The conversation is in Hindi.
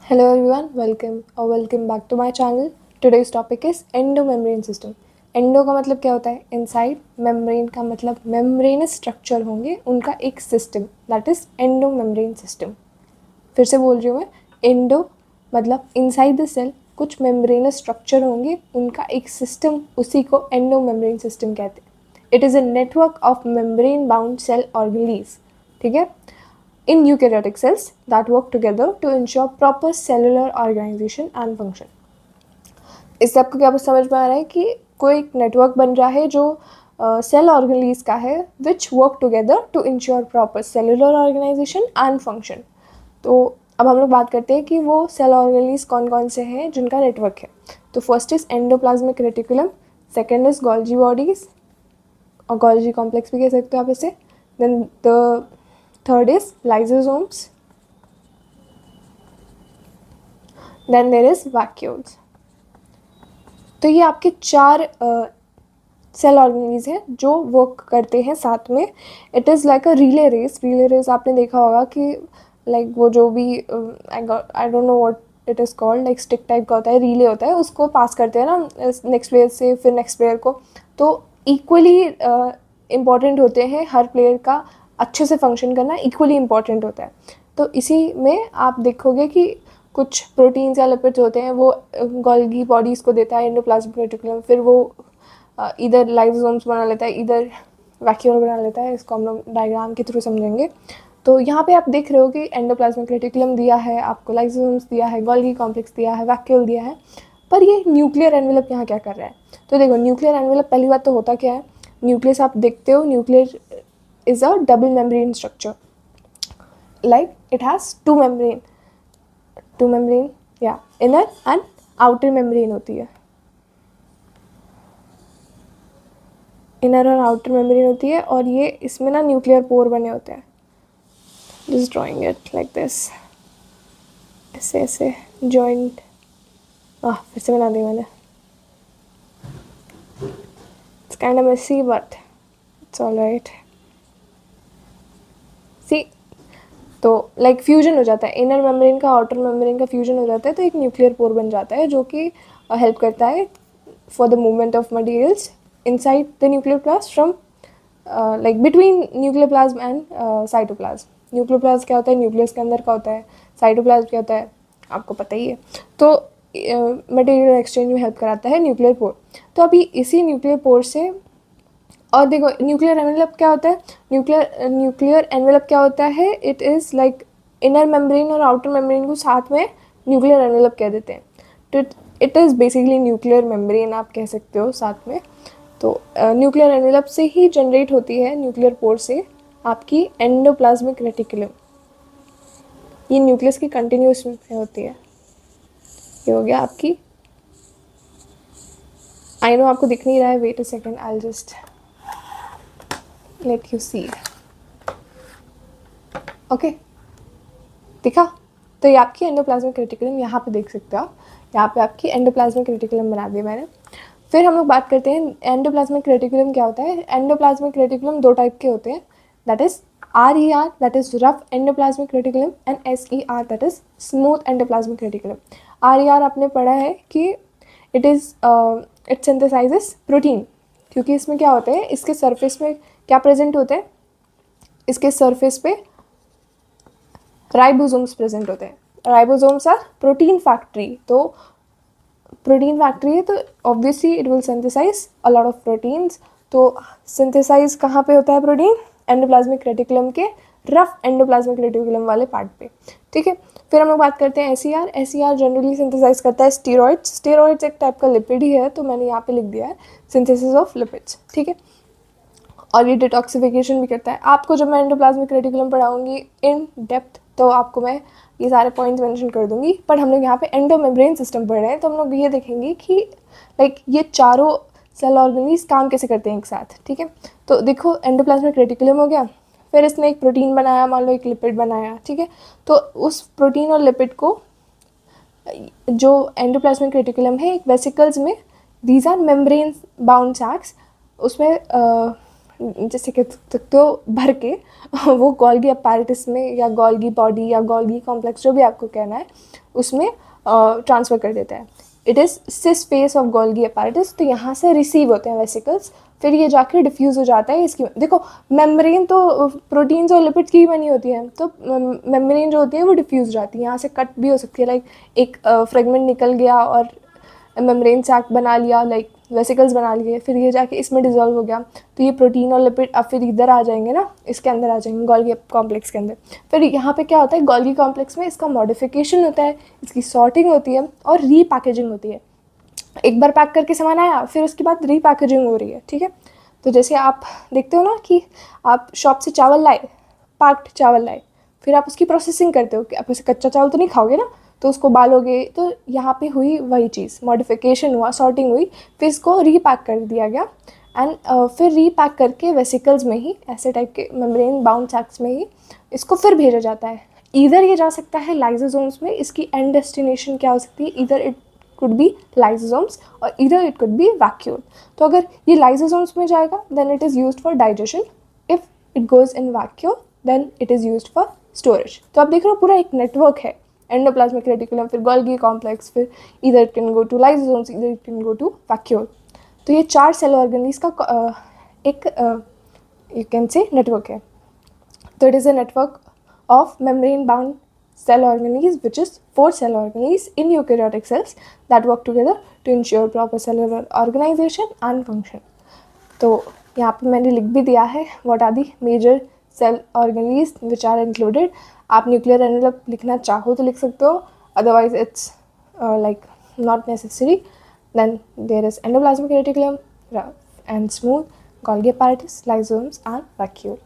Hello everyone, welcome back to my channel. Today's topic is endomembrane system. Endo का मतलब क्या होता है? इनसाइड. मेम्ब्रेन का मतलब मेम्ब्रेनस स्ट्रक्चर होंगे उनका एक system, that is endomembrane system. फिर से बोल रही हूँ मैं, एंडो मतलब इनसाइड द सेल कुछ मेम्ब्रेनस स्ट्रक्चर होंगे उनका एक सिस्टम, उसी को एंडोमेम्ब्रेन सिस्टम कहते हैं. It is a network of membrane bound cell organelles. ठीक है, in eukaryotic cells that work together to ensure proper cellular organization and function. इससे आपको क्या समझ में आ रहा है कि कोई एक नेटवर्क बन रहा है जो सेल ऑर्गेनीज का है, which work together to ensure proper cellular organization and function. तो अब हम लोग बात करते हैं कि वो सेल ऑर्गेनीज कौन कौन से हैं जिनका नेटवर्क है. तो first is endoplasmic reticulum, second is golgi bodies और गोल्जी कॉम्प्लेक्स भी कह सकते हो आप इसे. Then the third is lysosomes, then there is vacuoles. तो ये आपके चार सेल ऑर्गेनीज हैं जो वर्क करते हैं साथ में. It is like a relay race. Relay race आपने देखा होगा कि लाइक वो जो भी I don't know what it is called, like stick type का होता है, रिले होता है, उसको पास करते हैं ना नेक्स्ट प्लेयर से फिर नेक्स्ट प्लेयर को. तो इक्वली इम्पॉर्टेंट होते हैं, हर प्लेयर का अच्छे से फंक्शन करना इक्वली इम्पॉर्टेंट होता है. तो इसी में आप देखोगे कि कुछ प्रोटीन्स या लिपिड्स होते हैं, वो गोल्गी बॉडीज़ को देता है एंडोप्लाज्मिक रेटिकुलम, फिर वो इधर लाइसोसोम्स बना लेता है, इधर वैक्यूल बना लेता है. इसको हम लोग डायग्राम के थ्रू समझेंगे. तो यहाँ पे आप देख रहे हो कि एंडोप्लाज्मिक रेटिकुलम दिया है आपको, लाइसोसोम्स दिया है, गोल्गी कॉम्प्लेक्स दिया है, वैक्यूल दिया है. पर ये न्यूक्लियर एनवेलप यहाँ क्या कर रहा है? तो देखो, न्यूक्लियर एनवेलप पहली बात तो होता क्या है, न्यूक्लियस आप देखते हो, nuclear is a double membrane structure. Like it has two membrane, yeah, inner and outer membrane होती है. इनर और आउटर मेम्ब्रेन होती है और ये इसमें ना न्यूक्लियर पोर बने होते हैं. Just drawing it like this, ऐसे ऐसे जॉइंट. फिर से बना दी मैंने. It's kind of messy but it's alright. See, तो लाइक फ्यूजन हो जाता है, इनर मेम्ब्रेन का आउटर मेम्ब्रेन का फ्यूजन हो जाता है, तो एक न्यूक्लियर पोर बन जाता है जो कि हेल्प करता है for the movement of materials inside the nuclear plasm from like between nuclear plasm and cytoplasm. Nuclear plasm क्या होता है? न्यूक्लियस के अंदर का होता है. साइटोप्लाज्म क्या होता है? आपको पता ही है. तो मटेरियल एक्सचेंज में हेल्प कराता है न्यूक्लियर पोर. तो अभी इसी न्यूक्लियर पोर से, और देखो न्यूक्लियर एनवेलप क्या होता है? न्यूक्लियर एनवेलप क्या होता है? It is like inner membrane और आउटर मेम्ब्रेन को साथ में न्यूक्लियर एनवेलप कह देते हैं. तो it is basically nuclear membrane आप कह सकते हो साथ में. तो न्यूक्लियर एनवेलप से ही जनरेट होती है, न्यूक्लियर पोर से, आपकी एंडोप्लाज्मिक रेटिकुलम. ये न्यूक्लियस की कंटिन्यूस में होती है. ये हो गया आपकी. आई नो आपको दिख नहीं रहा है, wait a second, I just let you see. Okay, दिखा? तो ये आपकी एंडोप्लाज्मिक रेटिकुलम यहाँ पे देख सकते हो आप. यहाँ पे आपकी एंडोप्लाज्मिक रेटिकुलम बना दिया मैंने. फिर हम लोग बात करते हैं एंडोप्लाज्मिक रेटिकुलम क्या होता है. एंडोप्लाज्मिक रेटिकुलम दो टाइप के होते हैं, that is RER, that is rough endoplasmic reticulum, and SER, that is smooth endoplasmic reticulum. RER आपने पढ़ा है कि इट सिंथेसाइजेस प्रोटीन, क्योंकि इसमें क्या होता है, इसके सरफेस में क्या प्रेजेंट होते हैं? इसके सरफेस पे राइबोसोम्स प्रेजेंट होते हैं. Ribosomes are protein factory. तो प्रोटीन फैक्ट्री है तो obviously it will synthesize a lot of proteins. तो सिंथेसाइज कहाँ पे होता है प्रोटीन? एंडोप्लाज्मिक रेटिकुलम के रफ एंडोप्लाज्मिक रेटिकुलम वाले पार्ट पे. ठीक है. फिर हम लोग बात करते हैं SER. SER जनरली सिंथेसाइज करता है स्टेरॉइड्स. स्टेरॉइड्स एक टाइप का लिपिड ही है, तो मैंने यहाँ पे लिख दिया है सिंथेसिस ऑफ लिपिड्स. ठीक है. और ये डिटॉक्सिफिकेशन भी करता है. आपको जब मैं एंडोप्लाज्मिक रेटिकुलम पढ़ाऊंगी इन डेप्थ, तो आपको मैं ये सारे पॉइंट्स मेंशन कर दूंगी. बट हम लोग यहाँ पे एंडोमेम्ब्रेन सिस्टम पढ़ रहे हैं, तो हम लोग ये देखेंगे कि लाइक ये चारों सेल ऑर्गेनीज काम कैसे करते हैं एक साथ. ठीक है. तो देखो, एंडोप्लाज्मिक रेटिकुलम हो गया, फिर इसने एक प्रोटीन बनाया, मान लो एक लिपिड बनाया. ठीक है. तो उस प्रोटीन और लिपिड को, जो एंडोप्लाज्मिक रेटिकुलम है, एक वेसिकल्स में, दीज आर मेम्ब्रेन बाउंड सैक्स, उसमें जैसे कह सकते हो भर के वो गोल्गी अपैरेटस में या गोल्गी बॉडी या गोल्गी कॉम्प्लेक्स जो भी आपको कहना है उसमें ट्रांसफ़र कर देता है। It is cis face of Golgi apparatus. तो यहाँ से रिसीव होते हैं वेसिकल्स, फिर ये जाके डिफ्यूज़ हो जाता है। इसकी देखो मेम्ब्रेन तो प्रोटीन्स और लिपिड्स की ही बनी होती है, तो मेम्ब्रेन जो होती है वो डिफ्यूज़ हो जाती है, यहाँ से कट भी हो सकती है, लाइक एक फ्रेगमेंट निकल गया और मेम्ब्रेन सैक बना लिया, लाइक वेसिकल्स बना लिए, फिर ये जाके इसमें डिज़ोल्व हो गया, तो ये प्रोटीन और लिपिड अब फिर इधर आ जाएंगे ना, इसके अंदर आ जाएंगे गोल्गी कॉम्प्लेक्स के अंदर। फिर यहाँ पे क्या होता है, गोल्गी कॉम्प्लेक्स में इसका मॉडिफिकेशन होता है, इसकी सॉर्टिंग होती है और रीपैकेजिंग होती है। एक बार पैक करके सामान आया, फिर उसके बाद रीपैकेजिंग हो रही है, ठीक है। तो जैसे आप देखते हो ना कि आप शॉप से चावल लाए, पैक्ड चावल लाए, फिर आप उसकी प्रोसेसिंग करते हो कि आप ऐसे कच्चा चावल तो नहीं खाओगे ना, तो उसको बालोगे, तो यहाँ पे हुई वही चीज़, मॉडिफिकेशन हुआ, सॉर्टिंग हुई, फिर इसको रीपैक कर दिया गया एंड फिर रीपैक करके वेसिकल्स में ही, ऐसे टाइप के मेम्ब्रेन बाउंड सैक्स में ही इसको फिर भेजा जाता है। इधर ये जा सकता है लाइसोसोम्स में, इसकी एंड डेस्टिनेशन क्या हो सकती है, इधर it could be lysosomes or either it could be vacuole। तो अगर ये lysosomes में जाएगा then it is used for digestion, if it goes in vacuole then it is used for storage। तो आप देख रहे हो पूरा एक नेटवर्क है, एंडोप्लाज्मिक रेटिकुलम, फिर गोल्गी कॉम्प्लेक्स, फिर either it can go to lysosomes, either it can go to vacuole। तो ये 4 सेल ऑर्गेनीज का एक you can say नेटवर्क है। तो it is a network of membrane bound cell organelles, which is 4 cell organelles in eukaryotic cells that work together to ensure proper cellular organization and function। तो यहाँ पे मैंने लिख भी दिया है what are the major cell organelles which are included। आप न्यूक्लियर एनवेलप लिखना चाहो तो लिख सकते हो, otherwise it's like not necessary। Then there is endoplasmic reticulum, rough and smooth, Golgi apparatus, lysosomes and vacuole।